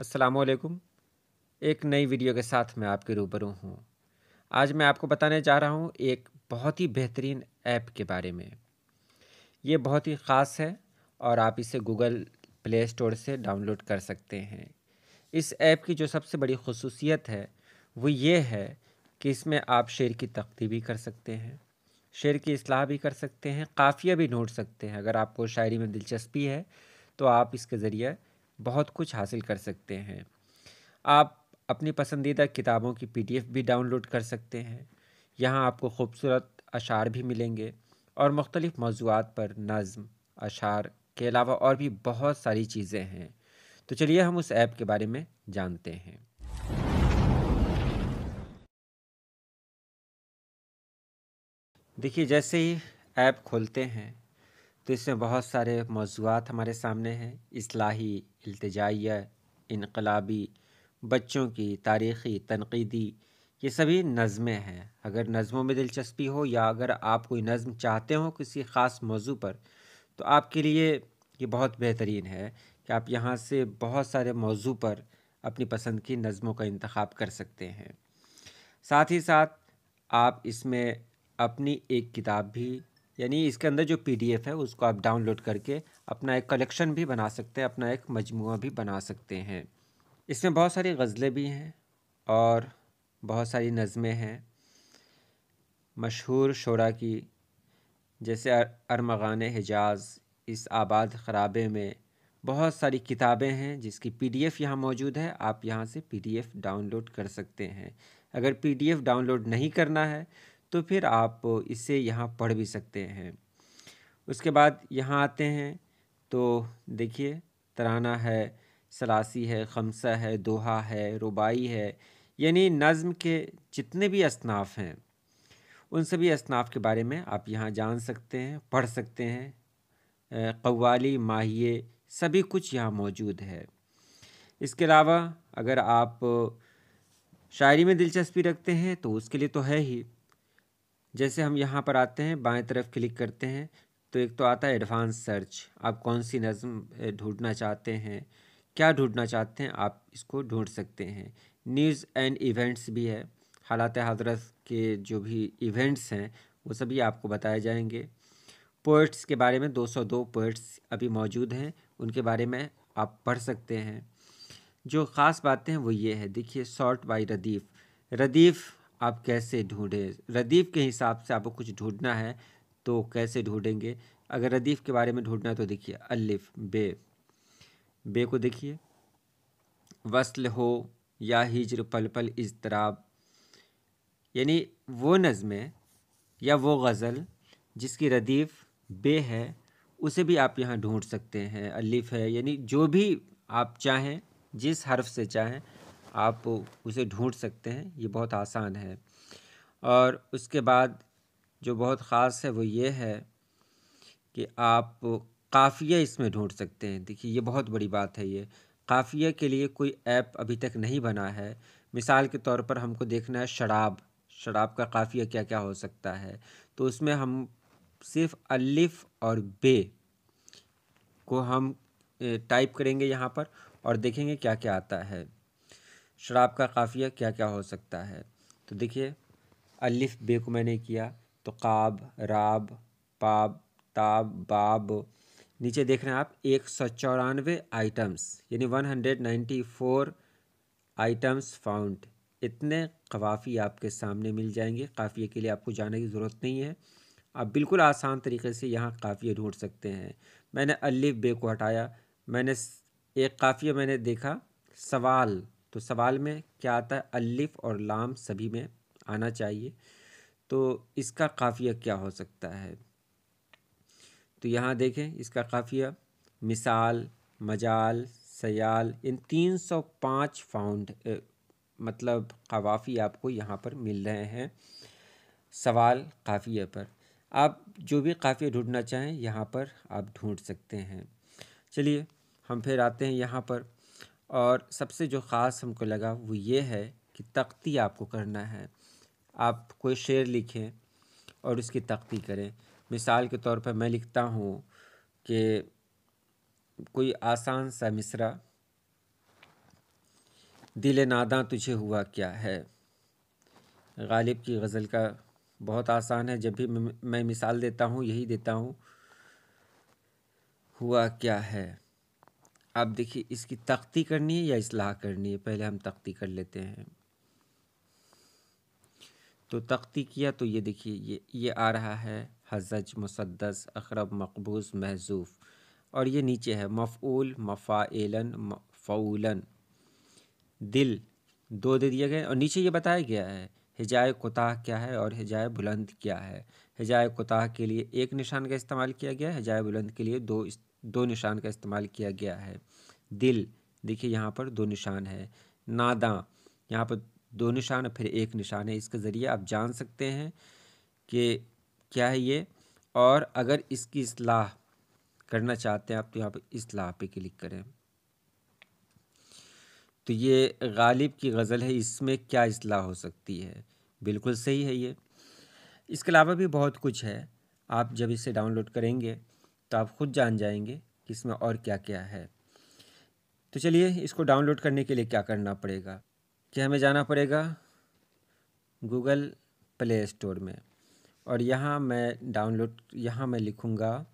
अस्सलामुअलैकुम। एक नई वीडियो के साथ मैं आपके रूबरू हूँ। आज मैं आपको बताने जा रहा हूँ एक बहुत ही बेहतरीन ऐप के बारे में। ये बहुत ही ख़ास है और आप इसे गूगल प्ले स्टोर से डाउनलोड कर सकते हैं। इस ऐप की जो सबसे बड़ी ख़ुसूसियत है वो ये है कि इसमें आप शेर की तख्ती भी कर सकते हैं, शेर की इस्लाह भी कर सकते हैं, काफ़िया भी ढूँढ सकते हैं। अगर आपको शायरी में दिलचस्पी है तो आप इसके ज़रिए बहुत कुछ हासिल कर सकते हैं। आप अपनी पसंदीदा किताबों की पीडीएफ भी डाउनलोड कर सकते हैं। यहाँ आपको खूबसूरत अशार भी मिलेंगे और मुख्तलिफ़ मौज़ूआत पर नज़्म, अशार के अलावा और भी बहुत सारी चीज़ें हैं। तो चलिए हम उस ऐप के बारे में जानते हैं। देखिए, जैसे ही ऐप खोलते हैं तो इसमें बहुत सारे मौज़ूआत हमारे सामने हैं। इस्लाही, इल्तिजाइया, इनकलाबी, बच्चों की, तारीख़ी, तनक़ीदी, ये सभी नज़में हैं। अगर नज़मों में दिलचस्पी हो या अगर आप कोई नज़्म चाहते हो किसी ख़ास मौज़ू पर, तो आपके लिए ये बहुत बेहतरीन है कि आप यहाँ से बहुत सारे मौज़ू पर अपनी पसंद की नज़मों का इंतख़ाब कर सकते हैं। साथ ही साथ आप इसमें अपनी एक किताब भी, यानी इसके अंदर जो पीडीएफ है उसको आप डाउनलोड करके अपना एक कलेक्शन भी बना सकते हैं, अपना एक मजमूआ भी बना सकते हैं। इसमें बहुत सारी गज़लें भी हैं और बहुत सारी नज़में हैं मशहूर शुरा की, जैसे अरमग़ान हिजाज़, इस आबाद ख़राबे में। बहुत सारी किताबें हैं जिसकी पीडीएफ यहाँ मौजूद है। आप यहाँ से पीडीएफ डाउनलोड कर सकते हैं। अगर पीडीएफ डाउनलोड नहीं करना है तो फिर आप इसे यहाँ पढ़ भी सकते हैं। उसके बाद यहाँ आते हैं तो देखिए, तराना है, सलासी है, खमसा है, दोहा है, रुबाई है, यानी नज़्म के जितने भी असनाफ़ हैं उन सभी असनाफ़ के बारे में आप यहाँ जान सकते हैं, पढ़ सकते हैं। कव्वाली, माहिए, सभी कुछ यहाँ मौजूद है। इसके अलावा अगर आप शायरी में दिलचस्पी रखते हैं तो उसके लिए तो है ही। जैसे हम यहाँ पर आते हैं, बाएं तरफ क्लिक करते हैं तो एक तो आता है एडवांस सर्च। आप कौन सी नज़्म ढूंढना चाहते हैं, क्या ढूंढना चाहते हैं, आप इसको ढूंढ सकते हैं। न्यूज़ एंड इवेंट्स भी है, हालात हज़रत के जो भी इवेंट्स हैं वो सभी आपको बताए जाएंगे। पोइट्स के बारे में 202 पोइट्स अभी मौजूद हैं, उनके बारे में आप पढ़ सकते हैं। जो ख़ास बातें हैं वो ये है, देखिए, सॉर्ट बाय रदीफ़। रदीफ़ आप कैसे ढूँढें, रदीफ़ के हिसाब से आपको कुछ ढूँढना है तो कैसे ढूँढेंगे। अगर रदीफ़ के बारे में ढूँढना है तो देखिए, अलिफ़ बे, बे को देखिए, वस्ल हो या हिज्र पल पल इज़्तिराब, यानी वो नज़में या वो गज़ल जिसकी रदीफ़ बे है उसे भी आप यहाँ ढूंढ सकते हैं। अलिफ़ है, यानी जो भी आप चाहें, जिस हर्फ से चाहें आप उसे ढूंढ सकते हैं। ये बहुत आसान है। और उसके बाद जो बहुत ख़ास है वो ये है कि आप काफ़िया इसमें ढूंढ सकते हैं। देखिए, ये बहुत बड़ी बात है। ये काफ़िया के लिए कोई ऐप अभी तक नहीं बना है। मिसाल के तौर पर हमको देखना है शराब, शराब का काफ़िया क्या क्या हो सकता है, तो उसमें हम सिर्फ अलिफ़ और बे को हम टाइप करेंगे यहाँ पर और देखेंगे क्या क्या आता है। शराब का काफ़िया क्या क्या हो सकता है, तो देखिए, अलिफ़ बे को मैंने किया तो काब, राब, पाब, ताब, बाब। नीचे देख रहे हैं आप 194 आइटम्स, यानी 194 आइटम्स फाउंड। इतने कवाफ़ी आपके सामने मिल जाएंगे। काफ़िए के लिए आपको जाने की ज़रूरत नहीं है, आप बिल्कुल आसान तरीके से यहाँ काफ़िए ढूंढ सकते हैं। मैंने अलिफ़ बे को हटाया, मैंने एक काफ़िया मैंने देखा सवाल, तो सवाल में क्या आता है, अलिफ़ और लाम सभी में आना चाहिए, तो इसका काफ़िया क्या हो सकता है। तो यहाँ देखें, इसका काफ़िया मिसाल, मजाल, सयाल, इन 305 फाउंड मतलब कवाफ़ी आपको यहाँ पर मिल रहे हैं सवाल काफ़िया पर। आप जो भी काफ़िया ढूंढना चाहें यहाँ पर आप ढूंढ सकते हैं। चलिए हम फिर आते हैं यहाँ पर, और सबसे जो ख़ास हमको लगा वो ये है कि तख्ती आपको करना है। आप कोई शेर लिखें और उसकी तख्ती करें। मिसाल के तौर पर मैं लिखता हूँ कि कोई आसान सा मिसरा, दिल नादां तुझे हुआ क्या है। गालिब की गज़ल का बहुत आसान है, जब भी मैं मिसाल देता हूँ यही देता हूँ, हुआ क्या है। अब देखिए इसकी तख्ती करनी है या इस्लाह करनी है, पहले हम तख्ती कर लेते हैं। तो तख्ती किया तो ये देखिए ये आ रहा है हज़ज मुसद्दस अक़रब मक़बूस महज़ूफ़, और ये नीचे है मफ़ऊल मफ़ाइलन मफ़ऊलन। दिल दो दे दिए गए और नीचे ये बताया गया है हिजाए कुताह क्या है और हिजाए बुलंद क्या है। हिजाए कुताह के लिए एक निशान का इस्तेमाल किया गया है, हिजाए बुलंद के लिए दो निशान का इस्तेमाल किया गया है। दिल देखिए यहाँ पर दो निशान है, नादा यहाँ पर दो निशान फिर एक निशान है। इसके ज़रिए आप जान सकते हैं कि क्या है ये, और अगर इसकी इस्लाह करना चाहते हैं आप तो यहाँ पर इस्लाह पे क्लिक करें। तो ये गालिब की गज़ल है, इसमें क्या इस्लाह हो सकती है, बिल्कुल सही है ये। इसके अलावा भी बहुत कुछ है, आप जब इसे डाउनलोड करेंगे तो आप ख़ुद जान जाएंगे कि इसमें और क्या क्या है। तो चलिए इसको डाउनलोड करने के लिए क्या करना पड़ेगा, कि हमें जाना पड़ेगा गूगल प्ले स्टोर में, और यहाँ मैं लिखूँगा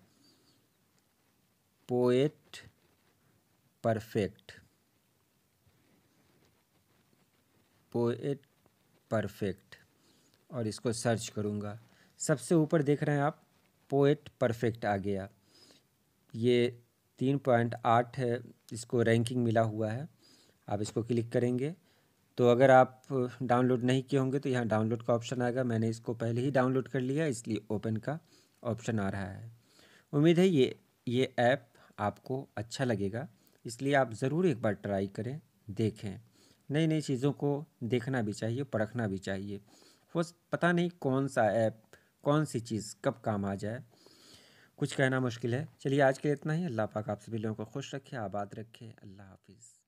पोएट परफेक्ट और इसको सर्च करूँगा। सबसे ऊपर देख रहे हैं आप पोएट परफेक्ट आ गया। ये 3.8 है, इसको रैंकिंग मिला हुआ है। आप इसको क्लिक करेंगे तो अगर आप डाउनलोड नहीं किए होंगे तो यहाँ डाउनलोड का ऑप्शन आएगा। मैंने इसको पहले ही डाउनलोड कर लिया इसलिए ओपन का ऑप्शन आ रहा है। उम्मीद है ये ऐप आपको अच्छा लगेगा, इसलिए आप ज़रूर एक बार ट्राई करें, देखें। नई नई चीज़ों को देखना भी चाहिए, परखना भी चाहिए। वो पता नहीं कौन सा ऐप कौन सी चीज़ कब काम आ जाए, कुछ कहना मुश्किल है। चलिए आज के लिए इतना ही। अल्लाह पाक आप सभी लोगों को खुश रखे, आबाद रखे। अल्लाह हाफिज़।